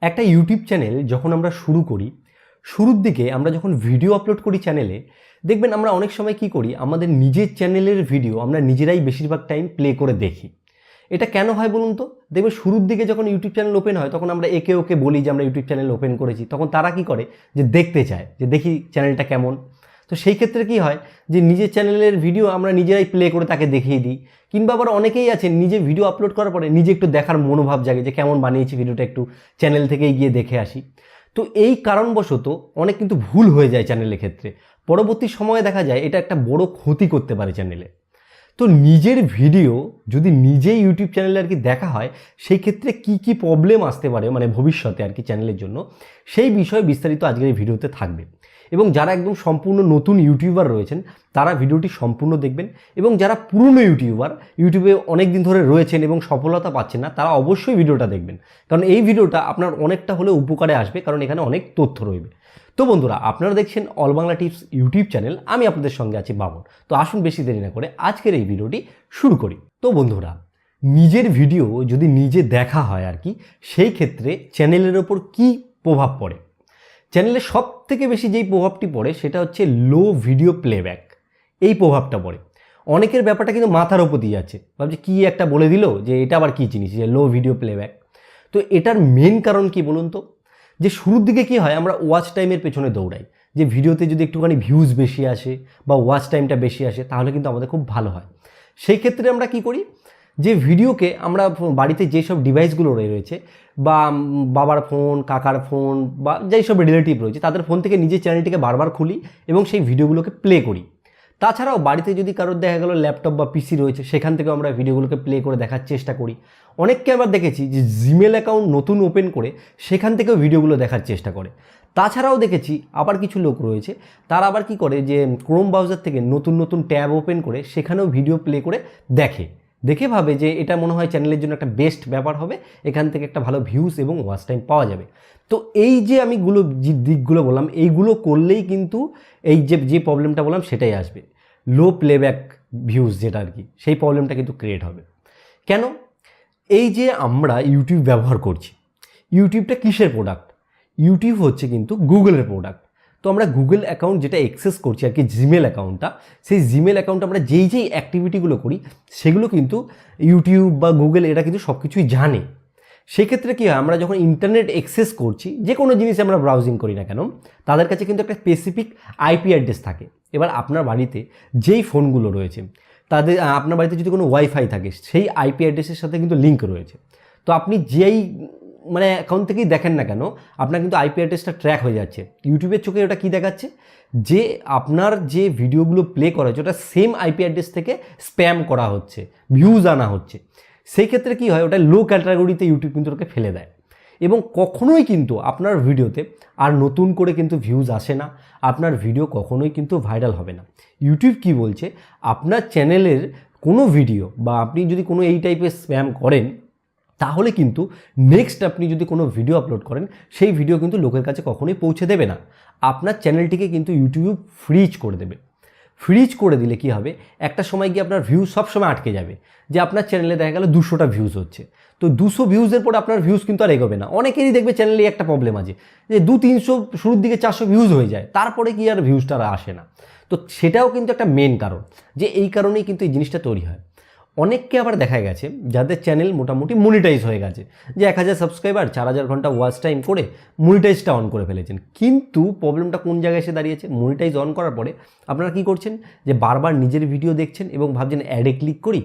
একটা YouTube channel যখন আমরা শুরু করি, শুরুর দিকে আমরা যখন ভিডিও আপলোড করি চ্যানেলে, দেখবেন আমরা অনেক সময় কি করি, আমাদের নিজের চ্যানেলের ভিডিও আমরা নিজেরাই বেশিরভাগ টাইম প্লে করে দেখি। এটা কেন হয় বলুন তো? দেখবেন শুরুর দিকে যখন ইউটিউব চ্যানেল ওপেন হয় তখন আমরা একে ওকে বলি যে আমরা ইউটিউব চ্যানেল ওপেন করেছি, তখন তারা কি করে যে দেখতে চায় যে দেখি চ্যানেলটা কেমন। তো সেই ক্ষেত্রে কি হয় যে নিজের চ্যানেলের ভিডিও আমরা নিজেরাই প্লে করে তাকে দেখিয়ে দিই। কিংবা আবার অনেকেই আছেন নিজে ভিডিও আপলোড করার পরে নিজে একটু দেখার মনোভাব জাগে যে কেমন বানিয়েছি ভিডিওটা, একটু চ্যানেল থেকেই গিয়ে দেখে আসি। তো এই কারণবশত অনেক কিন্তু ভুল হয়ে যায় চ্যানেলের ক্ষেত্রে। পরবর্তী সময়ে দেখা যায় এটা একটা বড় ক্ষতি করতে পারে চ্যানেলে। তো নিজের ভিডিও যদি নিজেই ইউটিউব চ্যানেলে আর কি দেখা হয়, সেই ক্ষেত্রে কি কি প্রবলেম আসতে পারে মানে ভবিষ্যতে আর কি চ্যানেলের জন্য, সেই বিষয়ে বিস্তারিত আজকের এই ভিডিওতে থাকবে। এবং যারা একদম সম্পূর্ণ নতুন ইউটিউবার রয়েছেন তারা ভিডিওটি সম্পূর্ণ দেখবেন, এবং যারা পুরনো ইউটিউবার, ইউটিউবে অনেক দিন ধরে রয়েছেন এবং সফলতা পাচ্ছেন না, তারা অবশ্যই ভিডিওটা দেখবেন। কারণ এই ভিডিওটা আপনার অনেকটা হলেও উপকারে আসবে, কারণ এখানে অনেক তথ্য রয়েছে। তো বন্ধুরা, আপনারা দেখছেন all Bangla tips YouTube channel, আমি আপনাদের সঙ্গে আছি বাবন। তো আসুন বেশি দেরি না করে আজকের এই ভিডিওটি শুরু করি। তো বন্ধুরা, নিজের ভিডিও যদি নিজে দেখা হয় আর কি, সেই ক্ষেত্রে চ্যানেলের ওপর কি প্রভাব পড়ে? চ্যানেলে সব থেকে বেশি যেই প্রভাবটি পড়ে সেটা হচ্ছে লো ভিডিও প্লেব্যাক। এই প্রভাবটা পড়ে। অনেকের ব্যাপারটা কিন্তু মাথার ওপর দিয়ে যাচ্ছে, ভাবছে কি একটা বলে দিল যে এটা আবার কী জিনিস যে লো ভিডিও প্লেব্যাক। তো এটার মেন কারণ কি বলুন তো? যে শুরুর দিকে কি হয়, আমরা ওয়াচ টাইমের পেছনে দৌড়াই, যে ভিডিওতে যদি একটুখানি ভিউজ বেশি আসে বা ওয়াচ টাইমটা বেশি আসে তাহলে কিন্তু আমাদের খুব ভালো হয়। সেই ক্ষেত্রে আমরা কি করি, যে ভিডিওকে আমরা বাড়িতে যেসব ডিভাইসগুলো রয়েছে বা বাবার ফোন, কাকার ফোন বা যেই সব রিলেটিভ রয়েছে তাদের ফোন থেকে নিজের চ্যানেলটিকে বারবার খুলি এবং সেই ভিডিওগুলোকে প্লে করি। তাছাড়াও বাড়িতে যদি কারোর দেখা গেল ল্যাপটপ বা পিসি রয়েছে, সেখান থেকেও আমরা ভিডিওগুলোকে প্লে করে দেখার চেষ্টা করি। অনেককে আবার দেখেছি যে জিমেল অ্যাকাউন্ট নতুন ওপেন করে সেখান থেকেও ভিডিওগুলো দেখার চেষ্টা করে। তাছাড়াও দেখেছি আবার কিছু লোক রয়েছে, তারা আবার কি করে যে ক্রোম ব্রাউজার থেকে নতুন নতুন ট্যাব ওপেন করে সেখানেও ভিডিও প্লে করে দেখে, দেখে ভাবে যে এটা মনে হয় চ্যানেলের জন্য একটা বেস্ট ব্যাপার হবে, এখান থেকে একটা ভালো ভিউজ এবং ওয়াচ টাইম পাওয়া যাবে। তো এই যে আমি যে দিকগুলো বললাম, এইগুলো করলেই কিন্তু এই যে প্রবলেমটা বললাম সেটাই আসবে, লো প্লেব্যাক ভিউজ যেটা আর কি, সেই প্রবলেমটা কিন্তু ক্রিয়েট হবে। কেন? এই যে আমরা ইউটিউব ব্যবহার করছি, ইউটিউবটা কিসের প্রোডাক্ট? ইউটিউব হচ্ছে কিন্তু গুগলের প্রোডাক্ট। তো আমরা গুগল অ্যাকাউন্ট যেটা অ্যাক্সেস করছি আর কি, জিমেল অ্যাকাউন্টটা, সেই জিমেল অ্যাকাউন্টে আমরা যেই অ্যাক্টিভিটিগুলো করি সেগুলো কিন্তু ইউটিউব বা গুগল এরা কিন্তু সব কিছুই জানে। সেক্ষেত্রে কী হয়, আমরা যখন ইন্টারনেট অ্যাক্সেস করছি, যে কোনো জিনিস আমরা ব্রাউজিং করি না কেন, তাদের কাছে কিন্তু একটা স্পেসিফিক আইপি অ্যাড্রেস থাকে। এবার আপনার বাড়িতে যেই ফোনগুলো রয়েছে তাদের, আপনার বাড়িতে যদি কোনো ওয়াইফাই থাকে, সেই আইপি অ্যাড্রেসের সাথে কিন্তু লিঙ্ক রয়েছে। তো আপনি যেই মানে অ্যাকাউন্ট থেকেই দেখেন না কেন, আপনার কিন্তু আইপি অ্যাড্রেসটা ট্র্যাক হয়ে যাচ্ছে। ইউটিউবের চোখে ওটা কী দেখাচ্ছে, যে আপনার যে ভিডিওগুলো প্লে করা হচ্ছে ওটা সেম আইপি অ্যাড্রেস থেকে স্প্যাম করা হচ্ছে, ভিউজ আনা হচ্ছে। সেই ক্ষেত্রে কী হয়, ওটা লো ক্যাটাগরিতে ইউটিউব কিন্তু ওটাকে ফেলে দেয়, এবং কখনোই কিন্তু আপনার ভিডিওতে আর নতুন করে কিন্তু ভিউজ আসে না, আপনার ভিডিও কখনোই কিন্তু ভাইরাল হবে না। ইউটিউব কি বলছে, আপনার চ্যানেলের কোনো ভিডিও বা আপনি যদি কোনো এই টাইপের স্প্যাম করেন, তাহলে কিন্তু নেক্সট আপনি যদি কোনো ভিডিও আপলোড করেন, সেই ভিডিও কিন্তু লোকের কাছে কখনোই পৌঁছে দেবে না। আপনার চ্যানেলটিকে কিন্তু ইউটিউব ফ্রিজ করে দেবে। ফ্রিজ করে দিলে কি হবে, একটা সময় গিয়ে আপনার ভিউজ সবসময় আটকে যাবে, যে আপনার চ্যানেলে দেখা গেল 200টা ভিউজ হচ্ছে, তো 200 ভিউজের পর আপনার ভিউজ কিন্তু আর এগোবে না। অনেকেরই দেখবে চ্যানেলে একটা প্রবলেম আছে যে 200-300, শুরুর দিকে 400 ভিউজ হয়ে যায়, তারপরে কি আর ভিউজটা আসে না। তো সেটাও কিন্তু একটা মেন কারণ, যে এই কারণেই কিন্তু এই জিনিসটা তৈরি হয়। অনেককে আবার দেখা গেছে যাদের চ্যানেল মোটামুটি মনিটাইজ হয়ে গেছে, যে 1000 সাবস্ক্রাইবার 4000 ঘন্টা ওয়াচ টাইম করে মনিটাইজটা অন করে ফেলেছেন। কিন্তু প্রবলেমটা কোন জায়গায় এসে দাঁড়িয়েছে, মনিটাইজ অন করার পরে আপনারা কি করছেন, যে বারবার নিজের ভিডিও দেখছেন এবং ভাবছেন অ্যাডে ক্লিক করি,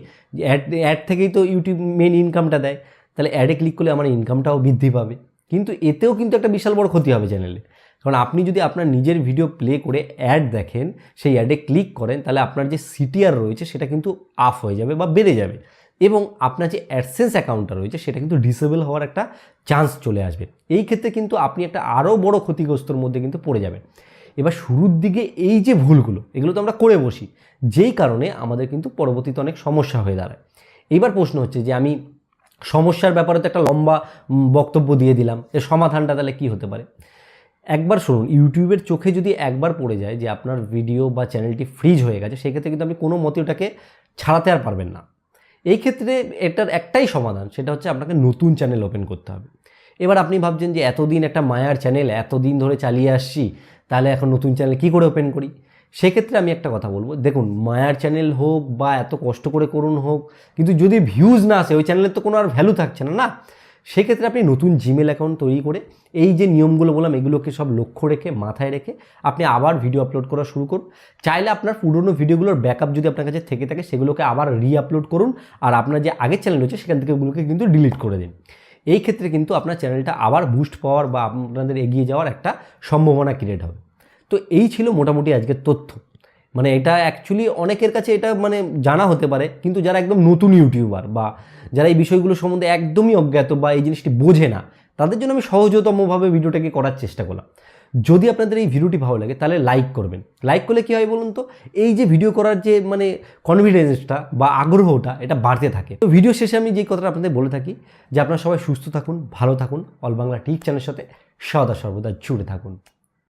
অ্যাড থেকেই তো ইউটিউব মেন ইনকামটা দেয়, তাহলে অ্যাডে ক্লিক করলে আমার ইনকামটাও বৃদ্ধি পাবে। কিন্তু এতেও কিন্তু একটা বিশাল বড় ক্ষতি হবে চ্যানেলে। কারণ আপনি যদি আপনার নিজের ভিডিও প্লে করে অ্যাড দেখেন, সেই অ্যাডে ক্লিক করেন, তাহলে আপনার যে সিটিআর রয়েছে সেটা কিন্তু আপ হয়ে যাবে বা বেড়ে যাবে, এবং আপনার যে অ্যাডসেন্স অ্যাকাউন্টটা রয়েছে সেটা কিন্তু ডিসেবল হওয়ার একটা চান্স চলে আসবে। এই ক্ষেত্রে কিন্তু আপনি একটা আরও বড় ক্ষতিগ্রস্তর মধ্যে কিন্তু পড়ে যাবেন। এবার শুরুর দিকে এই যে ভুলগুলো, এগুলো তো আমরা করে বসি, যেই কারণে আমাদের কিন্তু পরবর্তীতে অনেক সমস্যা হয়ে দাঁড়ায়। এইবার প্রশ্ন হচ্ছে যে আমি সমস্যার ব্যাপারে তো একটা লম্বা বক্তব্য দিয়ে দিলাম, এর সমাধানটা তাহলে কী হতে পারে? একবার শুনুন, ইউটিউবের চোখে যদি একবার পড়ে যায় যে আপনার ভিডিও বা চ্যানেলটি ফ্রিজ হয়ে গেছে, সেক্ষেত্রে কিন্তু আপনি কোনো মতে ওটাকে ছাড়াতে আর পারবেন না। এই ক্ষেত্রে এটার একটাই সমাধান, সেটা হচ্ছে আপনাকে নতুন চ্যানেল ওপেন করতে হবে। এবার আপনি ভাবছেন যে এতদিন একটা মায়ার চ্যানেল এতদিন ধরে চালিয়ে আসছি, তাহলে এখন নতুন চ্যানেল কী করে ওপেন করি? সেক্ষেত্রে আমি একটা কথা বলবো, দেখুন মায়ার চ্যানেল হোক বা এত কষ্ট করে করুন হোক, কিন্তু যদি ভিউজ না আসে ওই চ্যানেলের তো কোনো আর ভ্যালু থাকছে না, না? সেক্ষেত্রে আপনি নতুন জিমেল অ্যাকাউন্ট তৈরি করে এই যে নিয়মগুলো বললাম এগুলোকে সব লক্ষ্য রেখে মাথায় রেখে আপনি আবার ভিডিও আপলোড করা শুরু করুন। চাইলে আপনার পুরনো ভিডিওগুলোর ব্যাকআপ যদি আপনার কাছে থেকে থাকে সেগুলোকে আবার আপলোড করুন, আর আপনার যে আগের চ্যানেল রয়েছে সেখান থেকে ওগুলোকে কিন্তু ডিলিট করে দিন। এই ক্ষেত্রে কিন্তু আপনার চ্যানেলটা আবার বুস্ট পাওয়ার বা আপনাদের এগিয়ে যাওয়ার একটা সম্ভাবনা ক্রিয়েট হবে। তো এই ছিল মোটামুটি আজকের তথ্য। মানে এটা অ্যাকচুয়ালি অনেকের কাছে এটা মানে জানা হতে পারে, কিন্তু যারা একদম নতুন ইউটিউবার বা যারা এই বিষয়গুলো সম্বন্ধে একদমই অজ্ঞাত বা এই জিনিসটি বোঝে না, তাদের জন্য আমি সহজতমভাবে ভিডিওটাকে করার চেষ্টা করলাম। যদি আপনাদের এই ভিডিওটি ভালো লাগে তাহলে লাইক করবেন। লাইক করলে কী হয় বলুন তো, এই যে ভিডিও করার যে মানে কনফিডেন্সটা বা আগ্রহটা এটা বাড়তে থাকে। তো ভিডিও শেষে আমি যে কথাটা আপনাদের বলে থাকি যে আপনারা সবাই সুস্থ থাকুন, ভালো থাকুন, অল বাংলা টিপ চ্যানেলের সাথে সদা সর্বদা জুড়ে থাকুন।